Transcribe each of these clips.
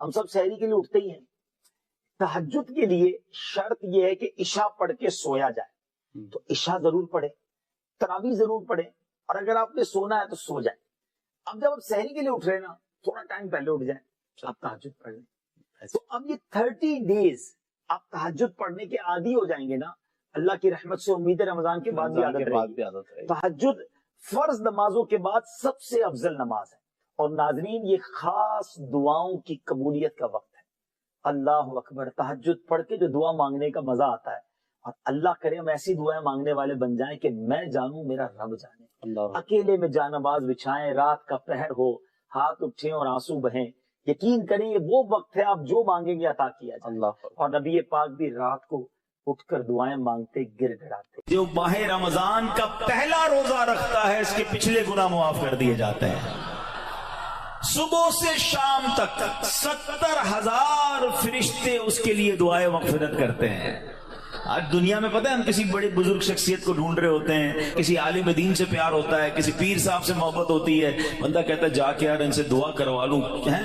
ہم سب سحری کے لیے اٹھتے ہی ہیں. تہجد کے لیے شرط یہ ہے کہ عشاء پڑھ کے سویا جائے. تو عشاء ضرور پڑھے, تراویح ضرور پڑھے, اور اگر آپ نے سونا ہے تو سو جائے. اب جب آپ سحری کے لیے اٹھ رہے ہیں نا, تھوڑا ٹائم پہلے اٹھ جائیں, آپ تہجد پڑھ لیں. تو اب یہ 30 days آپ تہجد پڑھنے کے عادی ہو جائیں گے نا, اللہ کی رحمت سے امید ہے رمضان کے بعد بھی عادت رہے گی. تہجد فرض نمازوں کے بعد سب سے افضل نماز ہے. اور ناظرین, یہ خاص دعاؤں کی قبولیت کا وقت ہے. اللہ اکبر, تہجد پڑھ کے جو دعا مانگنے کا مزہ آتا ہے, اور اللہ کرے ہم ایسی دعائیں مانگنے والے بن جائیں کہ میں جانوں میرا رب جانے. اکیلے میں جانباز بچھائیں, رات کا پہر ہو, ہاتھ اٹھیں اور آنسو بہیں, یقین کریں یہ وہ وقت ہے آپ جو مانگیں گے عطا کیا جائے. اور نبی پاک بھی رات کو اٹھ کر دعائیں مانگتے گر گڑاتے. جو ماہ رمضان کا پہلا روزہ رکھتا ہے اس کے پچھلے گناہ معاف کر دیے جاتے ہیں. صبح سے شام تک 70,000 فرشتے اس کے لیے دعائیں مغفرت کرتے ہیں. آج دنیا میں پتہ ہے ہم کسی بڑے بزرگ شخصیت کو ڈھونڈ رہے ہوتے ہیں, کسی عالم دین سے پیار ہوتا ہے, کسی پیر صاحب سے محبت ہوتی ہے, بندہ کہتا ہے جا کے یار ان سے دعا کروا لوں,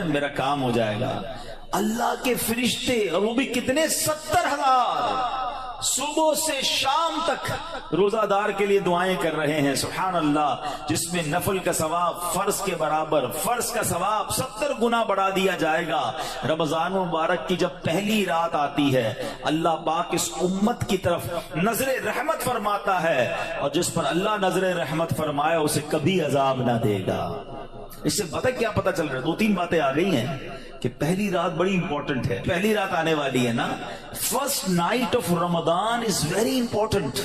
میرا کام ہو جائے گا. اللہ کے فرشتے, اور وہ بھی کتنے, 70,000 صبح سے شام تک روزہ دار کے لیے دعائیں کر رہے ہیں. سبحان اللہ, جس میں نفل کا ثواب فرض کے برابر, فرض کا ثواب 70 گنا بڑھا دیا جائے گا. رمضان مبارک کی جب پہلی رات آتی ہے, اللہ پاک اس امت کی طرف نظر رحمت فرماتا ہے, اور جس پر اللہ نظر رحمت فرمائے اسے کبھی عذاب نہ دے گا. اس سے پتہ کیا پتہ چل رہا ہے, 2-3 باتیں آ گئی ہیں کہ پہلی رات بڑی امپورٹنٹ ہے. پہلی رات آنے والی ہے نا, first night of Ramzan is very important.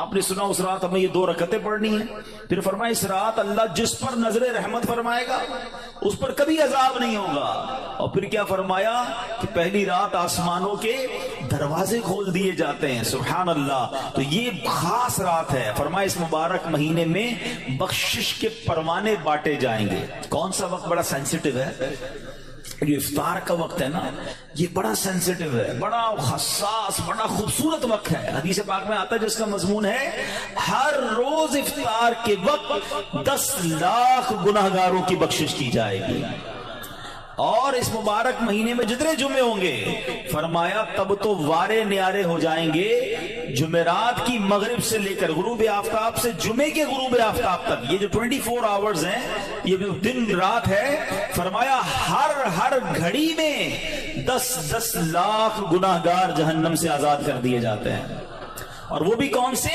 آپ نے سنا اس رات ہمیں یہ 2 رکعتیں پڑھنی ہیں. پھر فرمایا اس رات اللہ جس پر نظر رحمت فرمائے گا اس پر کبھی عذاب نہیں ہوگا. اور پھر کیا فرمایا کہ پہلی رات آسمانوں کے دروازے کھول دیے جاتے ہیں. سبحان اللہ. تو یہ خاص رات ہے. فرمایا اس مبارک مہینے میں بخشش کے پروانے بانٹے جائیں گے. کون سا وقت بڑا سینسیٹیو ہے, یہ افطار کا وقت ہے نا, یہ بڑا سینسیٹیو ہے, بڑا حساس, بڑا خوبصورت وقت ہے. حدیث پاک میں آتا ہے جس کا مضمون ہے ہر روز افطار کے وقت 10 لاکھ گناہگاروں کی بخشش کی جائے گی. اور اس مبارک مہینے میں جتنے جمعے ہوں گے, فرمایا تب تو وارے نیارے ہو جائیں گے جمعرات کی مغرب سے لے کر غروب آفتاب سے جمعے کے غروب آفتاب تک. یہ جو 24 آورز ہیں, یہ جو دن رات ہے, فرمایا ہر گھڑی میں 10 لاکھ گناہگار جہنم سے آزاد کر دیے جاتے ہیں. اور وہ بھی کون سے,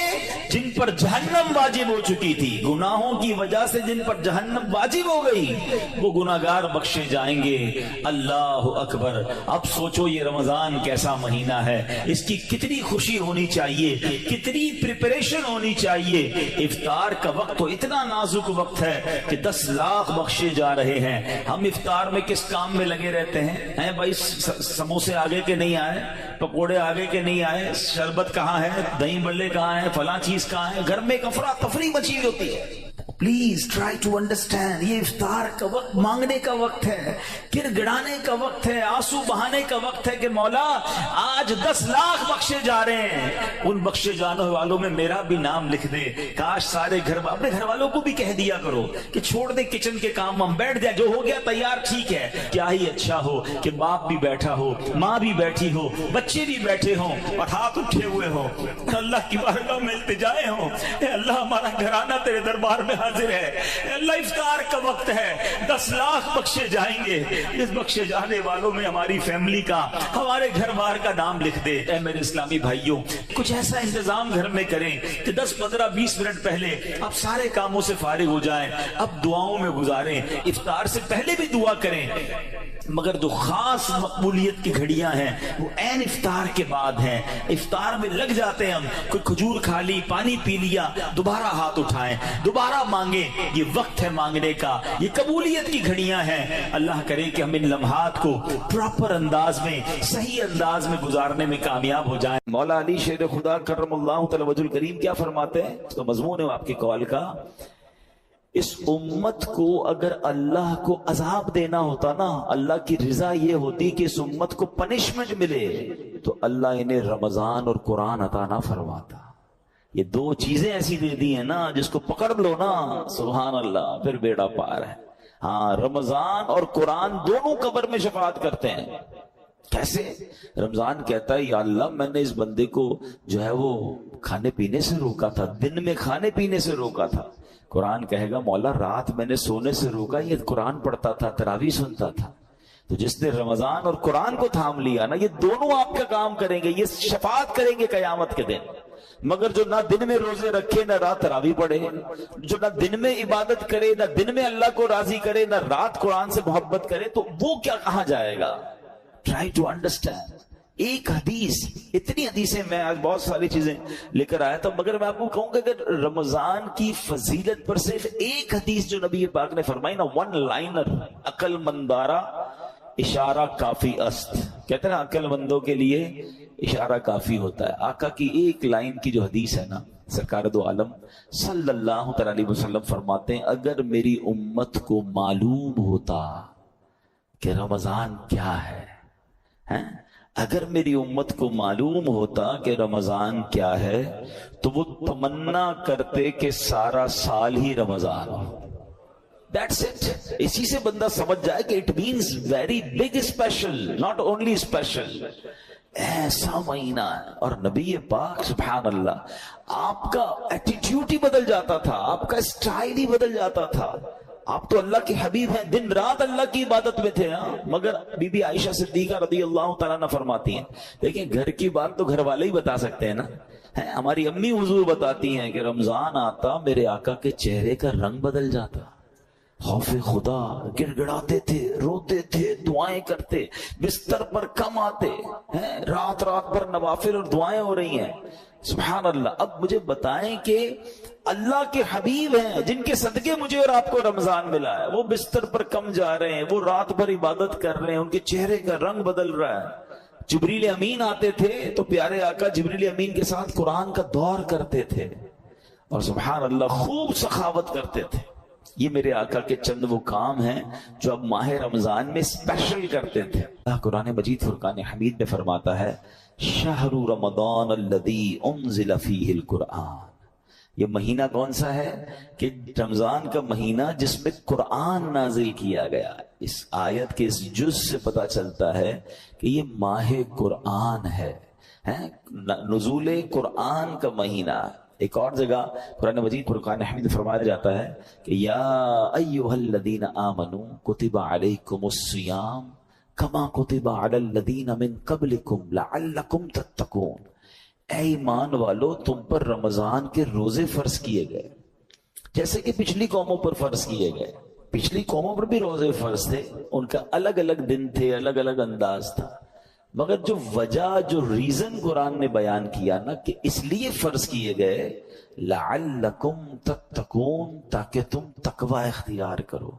جن پر جہنم واجب ہو چکی تھی, گناہوں کی وجہ سے جن پر جہنم واجب ہو گئی, وہ گناہگار بخشے جائیں گے. اللہ اکبر. اب سوچو یہ رمضان کیسا مہینہ ہے, اس کی کتنی خوشی ہونی چاہیے, کتنی پریپریشن ہونی چاہیے. افطار کا وقت تو اتنا نازک وقت ہے کہ 10 لاکھ بخشے جا رہے ہیں. ہم افطار میں کس کام میں لگے رہتے ہیں بھائی, سموسے آگے کے نہیں آئے, پکوڑے آگے کے نہیں آئے, شربت کہاں ہے, دہی بلے کہاں ہے, فلاں چیز کہاں ہے, گھر میں افرا تفری مچی ہوئی ہوتی ہے. پلیز ٹرائی ٹو انڈرسٹینڈ, یہ افطار کا وقت مانگنے کا وقت ہے, گر گڑانے کا وقت ہے, آنسو بہانے کا وقت ہے کہ مولا آج 10 لاکھ بخشے جا رہے ہیں, ان بخشے جانے والوں میں میرا بھی نام لکھ دے. کاش سارے اپنے گھر والوں کو بھی کہہ دیا کرو کہ چھوڑ دے کچن کے کام, ہم بیٹھ جائے, جو ہو گیا تیار ٹھیک ہے. کیا ہی اچھا ہو کہ باپ بھی بیٹھا ہو, ماں بھی بیٹھی ہو, بچے بھی بیٹھے ہوں اور ہاتھ اٹھے ہوئے ہوں, اللہ کی بارگاہ میں التجائے ہوں, اے اللہ ہمارا گھرانہ تیرے دربار میں حاضر ہے, اللہ افطار کا وقت ہے, 10 لاکھ بخشے جائیں گے. اس بخشے جانے والوں میں ہماری فیملی کا, ہمارے گھر بار کا نام لکھ دے. اے میرے اسلامی بھائیوں, کچھ ایسا انتظام گھر میں کریں کہ 10, 15, 20 منٹ پہلے آپ سارے کاموں سے فارغ ہو جائیں, اب دعاؤں میں گزاریں. افطار سے پہلے بھی دعا کریں, مگر جو خاص مقبولیت کی گھڑیاں ہیں وہ عین افطار کے بعد ہیں. افطار میں لگ جاتے ہیں ہم, کوئی کھجور کھا لی, پانی پی لیا, دوبارہ ہاتھ اٹھائیں, دوبارہ مانگیں. یہ وقت ہے مانگنے کا, یہ قبولیت کی گھڑیاں ہیں. اللہ کرے کہ ہم ان لمحات کو پراپر انداز میں, صحیح انداز میں گزارنے میں کامیاب ہو جائیں. مولا علی شیر خدا کرم اللہ تعالی وجہ الکریم کیا فرماتے ہیں, اس کا مضمون ہے آپ کی قول کا, اس امت کو اگر اللہ کو عذاب دینا ہوتا نا, اللہ کی رضا یہ ہوتی کہ اس امت کو پنشمنٹ ملے, تو اللہ انہیں رمضان اور قرآن عطا نہ فرماتا. یہ 2 چیزیں ایسی دے دی ہیں نا, جس کو پکڑ لو نا, سبحان اللہ, پھر بیڑا پار ہے. ہاں رمضان اور قرآن دونوں قبر میں شفاعت کرتے ہیں. کیسے؟ رمضان کہتا ہے یا اللہ میں نے اس بندے کو جو ہے وہ کھانے پینے سے روکا تھا، دن میں کھانے پینے سے روکا تھا. قرآن کہے گا مولا رات میں نے سونے سے روکا، یہ قرآن پڑھتا تھا، تراویح سنتا تھا. تو جس نے رمضان اور قرآن کو تھام لیا نا، یہ دونوں آپ کا کام کریں گے، یہ شفاعت کریں گے قیامت کے دن. مگر جو نہ دن میں روزے رکھے، نہ رات تراویح پڑھے، جو نہ دن میں عبادت کرے، نہ دن میں اللہ کو راضی کرے، نہ رات قرآن سے محبت کرے، تو وہ کیا کہاں جائے گا؟ Try to understand. ایک حدیث، اتنی حدیثیں میں آج بہت ساری چیزیں لے کر آیا تھا، مگر میں آپ کو کہوں کہ اگر رمضان کی فضیلت پر صرف ایک حدیث جو نبی پاک نے فرمائی نا، ون لائنر، عقل مندارا اشارہ کافی است. کہتے ہیں عقل مندوں کے لیے اشارہ کافی ہوتا ہے. آقا کی ایک لائن کی جو حدیث ہے نا، سرکار دو عالم صلی اللہ علیہ وسلم فرماتے ہیں اگر میری امت کو معلوم ہوتا کہ رمضان کیا ہے، اگر میری امت کو معلوم ہوتا کہ رمضان کیا ہے، تو وہ تمنا کرتے کہ سارا سال ہی رمضان ہو. That's it. اسی سے بندہ سمجھ جائے کہ it means very big special, not only special. ایسا مہینہ ہے. اور نبی پاک سبحان اللہ آپ کا ایٹیٹیوڈ ہی بدل جاتا تھا، آپ کا اسٹائل ہی بدل جاتا تھا. آپ تو اللہ کے حبیب ہیں، دن رات اللہ کی عبادت میں تھے. مگر بی بی عائشہ صدیقہ رضی اللہ تعالیٰ عنہ فرماتی ہیں، دیکھیں گھر کی بات تو گھر والے ہی بتا سکتے ہیں نا. ہماری امی حضور بتاتی ہیں کہ رمضان آتا میرے آقا کے چہرے کا رنگ بدل جاتا، خوف خدا، گڑ گڑاتے تھے، روتے تھے، دعائیں کرتے، بستر پر کم آتے ہیں، رات رات پر نوافل اور دعائیں ہو رہی ہیں. سبحان اللہ. اب مجھے بتائیں کہ اللہ کے حبیب ہیں جن کے صدقے مجھے اور آپ کو رمضان ملا ہے، وہ بستر پر کم جا رہے ہیں، وہ رات بھر عبادت کر رہے ہیں، ان کے چہرے کا رنگ بدل رہا ہے. جبریل امین آتے تھے تو پیارے آقا جبریل امین کے ساتھ قرآن کا دور کرتے تھے اور سبحان اللہ خوب سخاوت کرتے تھے. یہ میرے آقا کے چند وہ کام ہیں جو اب ماہ رمضان میں اسپیشل کرتے تھے. اللہ قرآن مجید فرقان حمید میں فرماتا ہے شہر رمضان الذی انزل فیہ القرآن. یہ مہینہ کون سا ہے؟ کہ رمضان کا مہینہ جس میں قرآن نازل کیا گیا. اس آیت کے اس جز سے پتا چلتا ہے کہ یہ ماہ قرآن ہے، نزول قرآن کا مہینہ. ایک اور جگہ قرآن مجید فرقان حمید فرمایا جاتا ہے کہ یا ایھا الذین آمنوا کتب علیکم الصیام کما کتب علی الذین من قبلکم لعلکم تتقون. اے ایمان والو تم پر رمضان کے روزے فرض کیے گئے جیسے کہ پچھلی قوموں پر فرض کیے گئے. پچھلی قوموں پر بھی روزے فرض تھے، ان کا الگ الگ دن تھے، الگ الگ انداز تھا، مگر جو وجہ جو ریزن قرآن نے بیان کیا نا کہ اس لیے فرض کیے گئے لعلکم تتقون، تاکہ تم تقوی اختیار کرو،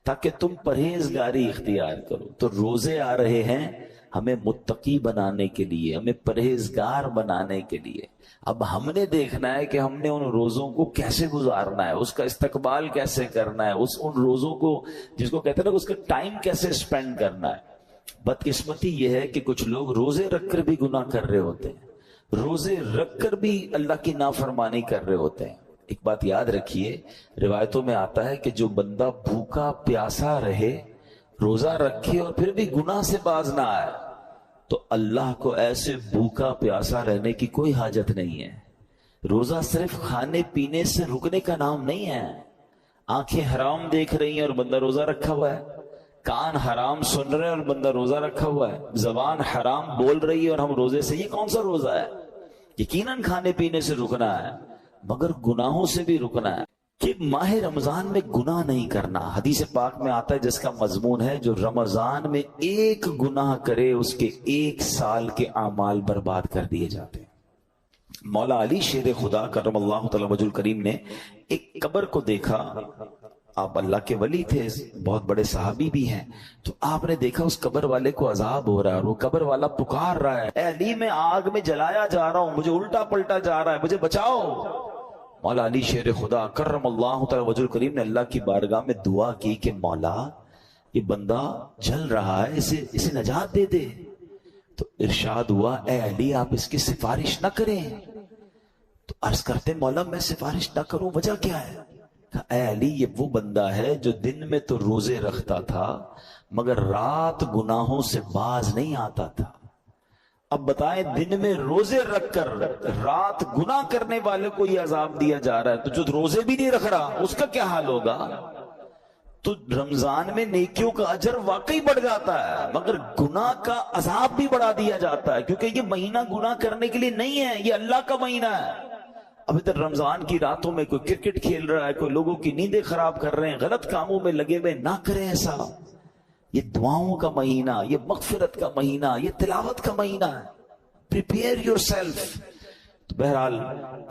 تاکہ تم پرہیزگاری اختیار کرو. تو روزے آ رہے ہیں ہمیں متقی بنانے کے لیے، ہمیں پرہیزگار بنانے کے لیے. اب ہم نے دیکھنا ہے کہ ہم نے ان روزوں کو کیسے گزارنا ہے، اس کا استقبال کیسے کرنا ہے، ان روزوں کو جس کو کہتے ہیں نا اس کا ٹائم کیسے سپینڈ کرنا ہے. بدقسمتی یہ ہے کہ کچھ لوگ روزے رکھ کر بھی گناہ کر رہے ہوتے ہیں، روزے رکھ کر بھی اللہ کی نافرمانی کر رہے ہوتے ہیں. ایک بات یاد رکھیے، روایتوں میں آتا ہے کہ جو بندہ بھوکا پیاسا رہے، روزہ رکھے اور پھر بھی گناہ سے باز نہ آئے، تو اللہ کو ایسے بھوکا پیاسا رہنے کی کوئی حاجت نہیں ہے. روزہ صرف کھانے پینے سے رکنے کا نام نہیں ہے. آنکھیں حرام دیکھ رہی ہیں اور بندہ روزہ رکھا ہوا ہے، کان حرام سن رہے ہیں اور بندہ روزہ رکھا ہوا ہے، زبان حرام بول رہی ہے اور ہم روزے سے، یہ کون سا روزہ ہے؟ یقیناً کھانے پینے سے رکنا ہے مگر گناہوں سے بھی رکنا ہے. کہ ماہ رمضان میں گناہ نہیں کرنا. حدیث پاک میں آتا ہے جس کا مضمون ہے جو رمضان میں ایک گناہ کرے اس کے 1 سال کے اعمال برباد کر دیے جاتے ہیں. مولا علی شیر خدا کرم اللہ تعالی وجہ الکریم نے ایک قبر کو دیکھا. آپ اللہ کے ولی تھے، بہت بڑے صحابی بھی ہیں، تو آپ نے دیکھا اس قبر والے کو عذاب ہو رہا ہے اور وہ قبر والا پکار رہا ہے اے علی میں آگ میں جلایا جا رہا ہوں، مجھے الٹا پلٹا جا رہا ہے، مجھے بچاؤ. مولا علی شیر خدا کرم اللہ تعالی وجہ الکریم نے اللہ کی بارگاہ میں دعا کی کہ مولا یہ بندہ جل رہا ہے، اسے نجات دے دے. تو ارشاد ہوا اے علی آپ اس کی سفارش نہ کریں. تو عرض کرتے مولا میں سفارش نہ کروں، وجہ کیا ہے؟ اے علی یہ وہ بندہ ہے جو دن میں تو روزے رکھتا تھا مگر رات گناہوں سے باز نہیں آتا تھا. اب بتائیں دن میں روزے رکھ کر رات گناہ کرنے والے کو یہ عذاب دیا جا رہا ہے، تو جو روزے بھی نہیں رکھ رہا اس کا کیا حال ہوگا؟ تو رمضان میں نیکیوں کا اجر واقعی بڑھ جاتا ہے مگر گناہ کا عذاب بھی بڑھا دیا جاتا ہے، کیونکہ یہ مہینہ گناہ کرنے کے لیے نہیں ہے، یہ اللہ کا مہینہ ہے. اب ادھر رمضان کی راتوں میں کوئی کرکٹ کھیل رہا ہے، کوئی لوگوں کی نیندیں خراب کر رہے ہیں، غلط کاموں میں لگے ہوئے، نہ کریں ایسا. یہ دعاؤں کا مہینہ، یہ مغفرت کا مہینہ، یہ تلاوت کا مہینہ ہے. Prepare your self. بہرحال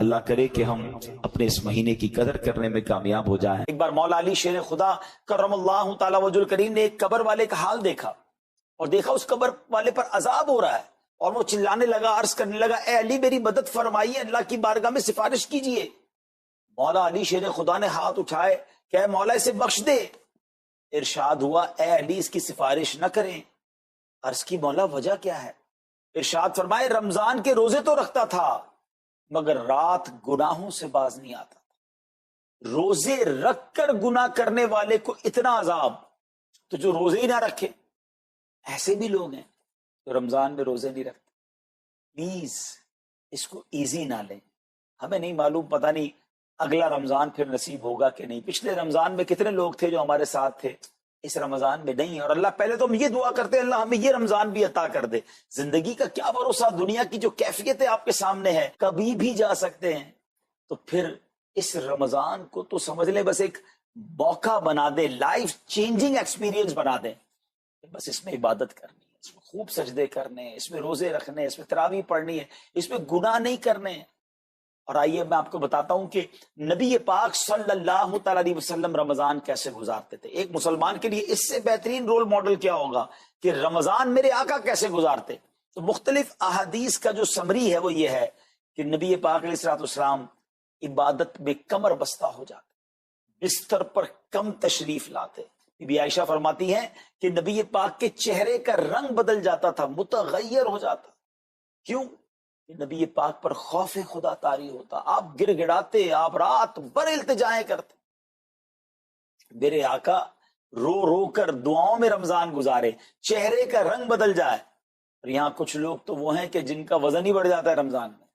اللہ کرے کہ ہم اپنے اس مہینے کی قدر کرنے میں کامیاب ہو جائیں. ایک بار مولا علی شیر خدا کرم اللہ تعالی وجہ الکریم نے ایک قبر والے کا حال دیکھا اور دیکھا اس قبر والے پر عذاب ہو رہا ہے، اور وہ چلانے لگا، عرض کرنے لگا اے علی میری مدد فرمائیے، اللہ کی بارگاہ میں سفارش کیجئے. مولا علی شیر خدا نے ہاتھ اٹھائے کہ اے مولا اسے بخش دے. ارشاد ہوا اے علی اس کی سفارش نہ کریں. عرض کی مولا وجہ کیا ہے؟ ارشاد فرمائے رمضان کے روزے تو رکھتا تھا مگر رات گناہوں سے باز نہیں آتا. روزے رکھ کر گناہ کرنے والے کو اتنا عذاب، تو جو روزے ہی نہ رکھے. ایسے بھی لوگ ہیں جو رمضان میں روزے نہیں رکھتے. پلیز اس کو ایزی نہ لیں. ہمیں نہیں معلوم، پتہ نہیں اگلا رمضان پھر نصیب ہوگا کہ نہیں. پچھلے رمضان میں کتنے لوگ تھے جو ہمارے ساتھ تھے، اس رمضان میں نہیں. اور اللہ پہلے تو ہم یہ دعا کرتے ہیں اللہ ہمیں یہ رمضان بھی عطا کر دے. زندگی کا کیا بھروسہ، دنیا کی جو کیفیت ہے آپ کے سامنے ہے، کبھی بھی جا سکتے ہیں. تو پھر اس رمضان کو تو سمجھ لیں بس ایک موقع بنا دیں، لائف چینجنگ ایکسپیرینس بنا دیں. بس اس میں عبادت کرنی ہے، اس میں خوب سجدے کرنے ہیں، اس میں روزے رکھنے ہیں، اس میں تراویح پڑھنی ہے، اس میں گناہ نہیں کرنے ہیں. اور آئیے میں آپ کو بتاتا ہوں کہ نبی پاک صلی اللہ تعالی علیہ وسلم رمضان کیسے گزارتے تھے. ایک مسلمان کے لیے اس سے بہترین رول ماڈل کیا ہوگا کہ رمضان میرے آقا کیسے گزارتے. تو مختلف احادیث کا جو سمری ہے وہ یہ ہے کہ نبی پاک علیہ السلام عبادت میں کمر بستہ ہو جاتے، بستر پر کم تشریف لاتے. بی بی عائشہ فرماتی ہیں کہ نبی پاک کے چہرے کا رنگ بدل جاتا تھا، متغیر ہو جاتا. کیوں؟ نبی پاک پر خوف خدا طاری ہوتا. آپ گر گڑاتے، آپ رات بھر التجائیں کرتے. میرے آقا رو رو کر دعاؤں میں رمضان گزارے، چہرے کا رنگ بدل جائے. اور یہاں کچھ لوگ تو وہ ہیں کہ جن کا وزن ہی بڑھ جاتا ہے رمضان میں.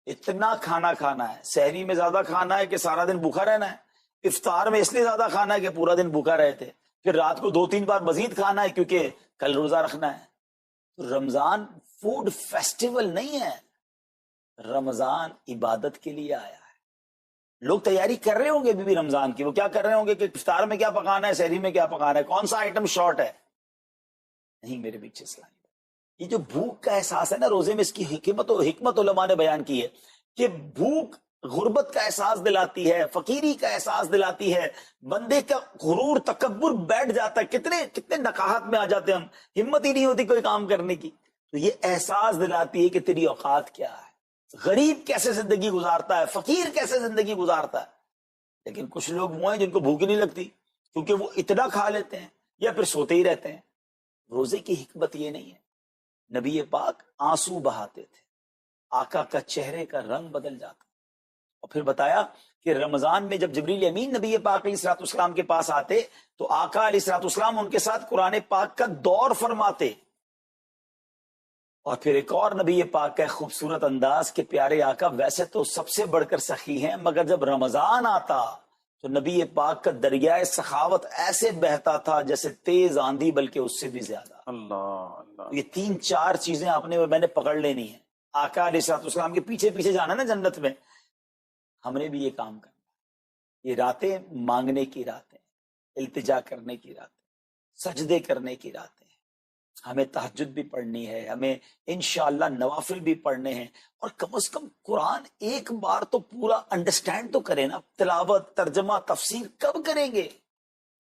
اتنا کھانا کھانا ہے، سحری میں زیادہ کھانا ہے کہ سارا دن بھوکا رہنا ہے، افطار میں اس لیے زیادہ کھانا ہے کہ پورا دن بھوکا رہے تھے، پھر رات کو 2-3 بار مزید کھانا ہے کیونکہ کل روزہ رکھنا ہے. تو رمضان فوڈ فیسٹیول نہیں ہے، رمضان عبادت کے لیے آیا ہے. لوگ تیاری کر رہے ہوں گے بھی رمضان کی، وہ کیا کر رہے ہوں گے کہ افطار میں کیا پکانا ہے، سحری میں کیا پکانا ہے، کون سا آئٹم شارٹ ہے. نہیں میرے پیچھے اسلام، یہ جو بھوک کا احساس ہے نا روزے میں، اس کی حکمت علماء نے بیان کی ہے کہ بھوک غربت کا احساس دلاتی ہے، فقیری کا احساس دلاتی ہے، بندے کا غرور تکبر بیٹھ جاتا ہے. کتنے نقاہت میں آ جاتے ہیں ہم، ہمت ہی نہیں ہوتی کوئی کام کرنے کی. تو یہ احساس دلاتی ہے کہ تیری اوقات کیا ہے، غریب کیسے زندگی گزارتا ہے، فقیر کیسے زندگی گزارتا ہے. لیکن کچھ لوگ وہ ہیں جن کو بھوک نہیں لگتی کیونکہ وہ اتنا کھا لیتے ہیں یا پھر سوتے ہی رہتے ہیں. روزے کی حکمت یہ نہیں ہے. نبی پاک آنسو بہاتے تھے، آقا کا چہرے کا رنگ بدل جاتا. اور پھر بتایا کہ رمضان میں جب جبریل امین نبی پاک علیہ السلام کے پاس آتے تو آقا علیہ السلام ان کے ساتھ قرآن پاک کا دور فرماتے. اور پھر ایک اور نبی پاک کا خوبصورت انداز کہ پیارے آقا ویسے تو سب سے بڑھ کر سخی ہیں مگر جب رمضان آتا تو نبی پاک کا دریائے سخاوت ایسے بہتا تھا جیسے تیز آندھی، بلکہ اس سے بھی زیادہ. اللہ یہ 3-4 چیزیں آپ نے میں نے پکڑ لینی ہے. آقا علیہ السلام کے پیچھے پیچھے جانا نا جنت میں. ہم نے بھی یہ کام کرنا. یہ راتیں مانگنے کی راتیں، التجا کرنے کی راتیں، سجدے کرنے کی راتیں. ہمیں تہجد بھی پڑھنی ہے، ہمیں انشاءاللہ نوافل بھی پڑھنے ہیں. اور کم از کم قرآن ایک بار تو پورا انڈرسٹینڈ تو کریں نا. تلاوت، ترجمہ، تفسیر کب کریں گے؟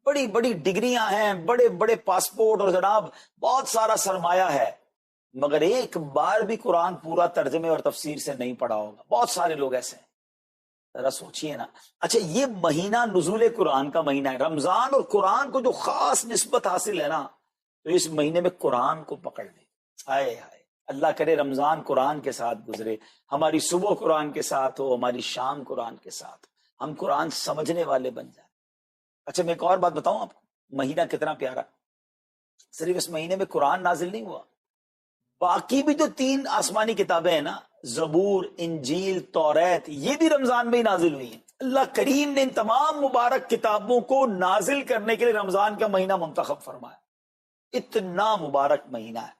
بڑی بڑی ڈگریاں ہیں، بڑے بڑے پاسپورٹ اور جناب بہت سارا سرمایہ ہے، مگر ایک بار بھی قرآن پورا ترجمے اور تفسیر سے نہیں پڑھا ہوگا. بہت سارے لوگ ایسے ہیں. ذرا سوچئے نا. اچھا یہ مہینہ نزول قرآن کا مہینہ ہے. رمضان اور قرآن کو جو خاص نسبت حاصل ہے نا، تو اس مہینے میں قرآن کو پکڑ لیں. ہائے ہائے، اللہ کرے رمضان قرآن کے ساتھ گزرے، ہماری صبح قرآن کے ساتھ ہو، ہماری شام قرآن کے ساتھ ہو، ہم قرآن سمجھنے والے بن جائیں. اچھا میں ایک اور بات بتاؤں آپ کو, مہینہ کتنا پیارا. صرف اس مہینے میں قرآن نازل نہیں ہوا, باقی بھی جو 3 آسمانی کتابیں ہیں نا, زبور, انجیل, توریت, یہ بھی رمضان میں ہی نازل ہوئی ہیں. اللہ کریم نے ان تمام مبارک کتابوں کو نازل کرنے کے لیے رمضان کا مہینہ منتخب فرمایا. اتنا مبارک مہینہ ہے,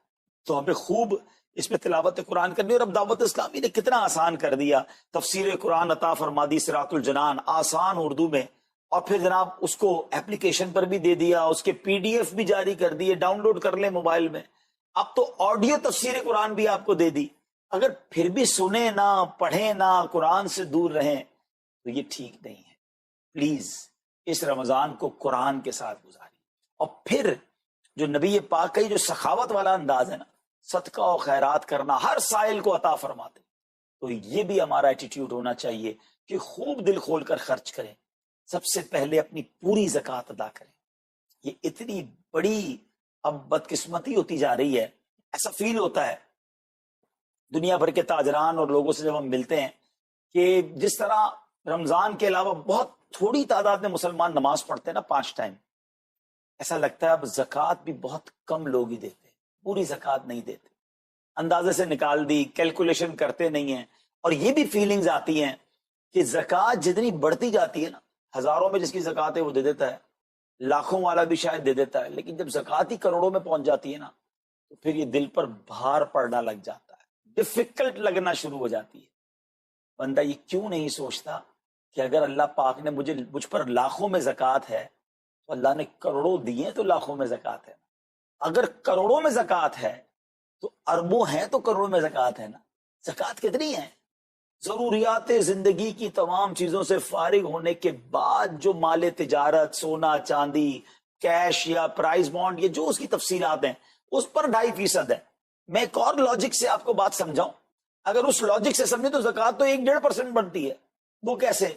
تو ہمیں خوب اس میں تلاوت قرآن کرنی. اور اب دعوت اسلامی نے کتنا آسان کر دیا, تفسیر قرآن عطا فرما دی, صراط الجنان آسان اردو میں, اور پھر جناب اس کو اپلیکیشن پر بھی دے دیا, اس کے PDF بھی جاری کر دیے, ڈاؤن لوڈ کر لیں موبائل میں. اب تو آڈیو تفسیر قرآن بھی آپ کو دے دی. اگر پھر بھی سنیں نہ, پڑھیں نہ, قرآن سے دور رہیں, تو یہ ٹھیک نہیں ہے. پلیز اس رمضان کو قرآن کے ساتھ گزاریں. اور پھر جو نبی پاک کا جو سخاوت والا انداز ہے نا, صدقہ و خیرات کرنا, ہر سائل کو عطا فرماتے, تو یہ بھی ہمارا ایٹیٹیوڈ ہونا چاہیے کہ خوب دل کھول کر خرچ کریں. سب سے پہلے اپنی پوری زکوٰۃ ادا کریں. یہ اتنی بڑی اب بدقسمتی ہوتی جا رہی ہے, ایسا فیل ہوتا ہے دنیا بھر کے تاجران اور لوگوں سے جب ہم ملتے ہیں کہ جس طرح رمضان کے علاوہ بہت تھوڑی تعداد میں مسلمان نماز پڑھتے ہیں نا 5 ٹائم, ایسا لگتا ہے اب زکوٰۃ بھی بہت کم لوگ ہی دیتے, پوری زکوٰۃ نہیں دیتے, اندازے سے نکال دی, کیلکولیشن کرتے نہیں ہیں. اور یہ بھی فیلنگز آتی ہیں کہ زکوٰۃ جتنی بڑھتی جاتی ہے نا, ہزاروں میں جس کی زکوٰۃ ہے وہ دے دیتا ہے, لاکھوں والا بھی شاید دے دیتا ہے, لیکن جب زکوٰۃ ہی کروڑوں میں پہنچ جاتی ہے نا, تو پھر یہ دل پر بھار پڑنا لگ جاتا ہے, ڈیفیکلٹ لگنا شروع ہو جاتی ہے. بندہ یہ کیوں نہیں سوچتا کہ اگر اللہ پاک نے مجھ پر لاکھوں میں زکوٰۃ ہے, تو اللہ نے کروڑوں دیے تو لاکھوں میں زکوٰۃ ہے. اگر کروڑوں میں زکوٰۃ ہے تو اربوں ہیں تو کروڑوں میں زکوٰۃ ہے نا. زکوٰۃ کتنی ہے؟ ضروریات زندگی کی تمام چیزوں سے فارغ ہونے کے بعد جو مال تجارت, سونا چاندی, کیش یا پرائز بانڈ, یہ جو اس کی تفصیلات ہیں, اس پر 2.5% ہے. میں ایک اور لاجک سے آپ کو بات سمجھاؤں. اگر اس لاجک سے سمجھے تو زکوٰۃ تو 1-1.5% بنتی ہے. وہ کیسے؟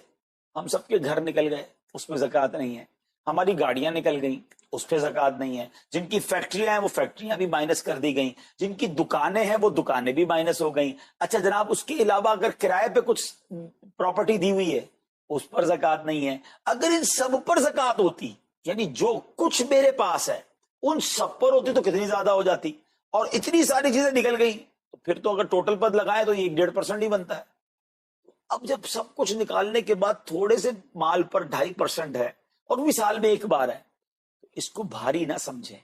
ہم سب کے گھر نکل گئے, اس میں زکوٰۃ نہیں ہے. ہماری گاڑیاں نکل گئیں, اس پہ زکوٰۃ نہیں ہے. جن کی فیکٹریاں ہیں وہ فیکٹریاں بھی مائنس کر دی گئیں. جن کی دکانیں ہیں وہ دکانیں بھی مائنس ہو گئیں. اچھا جناب, اس کے علاوہ اگر کرائے پہ کچھ پراپرٹی دی ہوئی ہے, اس پر زکوٰۃ نہیں ہے. اگر ان سب پر زکوٰۃ ہوتی, یعنی جو کچھ میرے پاس ہے ان سب پر ہوتی, تو کتنی زیادہ ہو جاتی. اور اتنی ساری چیزیں نکل گئی, تو پھر تو اگر ٹوٹل پد لگائے تو یہ 1.5% ہی بنتا ہے. اب جب سب کچھ نکالنے کے بعد تھوڑے سے مال پر 2.5% ہے, اور بھی سال میں ایک بار ہے, تو اس کو بھاری نہ سمجھیں.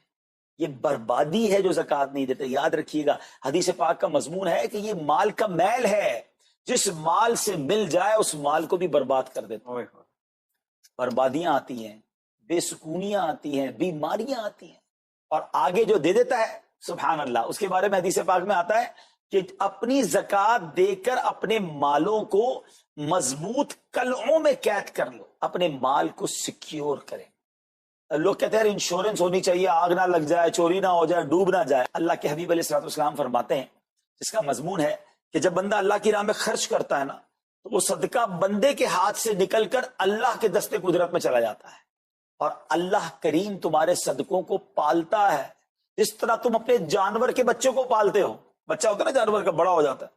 یہ بربادی ہے جو زکوٰۃ نہیں دیتے. یاد رکھیے گا, حدیث پاک کا مضمون ہے کہ یہ مال کا میل ہے, جس مال سے مل جائے اس مال کو بھی برباد کر دیتا ہے. بربادیاں آتی ہیں, بے سکونیاں آتی ہیں, بیماریاں آتی ہیں, اور آگے جو دے دیتا ہے سبحان اللہ, اس کے بارے میں حدیث پاک میں آتا ہے کہ اپنی زکوٰۃ دے کر اپنے مالوں کو مضبوط قلعوں میں قید کر لو, اپنے مال کو سیکیور کریں. لوگ کہتے ہیں انشورنس ہونی چاہیے, آگ نہ لگ جائے, چوری نہ ہو جائے, ڈوب نہ جائے. اللہ کے حبیب علیہ الصلوۃ والسلام فرماتے ہیں, جس کا مضمون ہے کہ جب بندہ اللہ کی راہ میں خرچ کرتا ہے نا, تو وہ صدقہ بندے کے ہاتھ سے نکل کر اللہ کے دستے قدرت میں چلا جاتا ہے. اور اللہ کریم تمہارے صدقوں کو پالتا ہے, جس طرح تم اپنے جانور کے بچوں کو پالتے ہو. بچہ ہوتا ہے نا جانور کا, بڑا ہو جاتا ہے.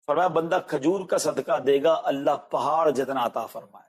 فرمایا بندہ کھجور کا صدقہ دے گا, اللہ پہاڑ جتنا عطا فرمائے.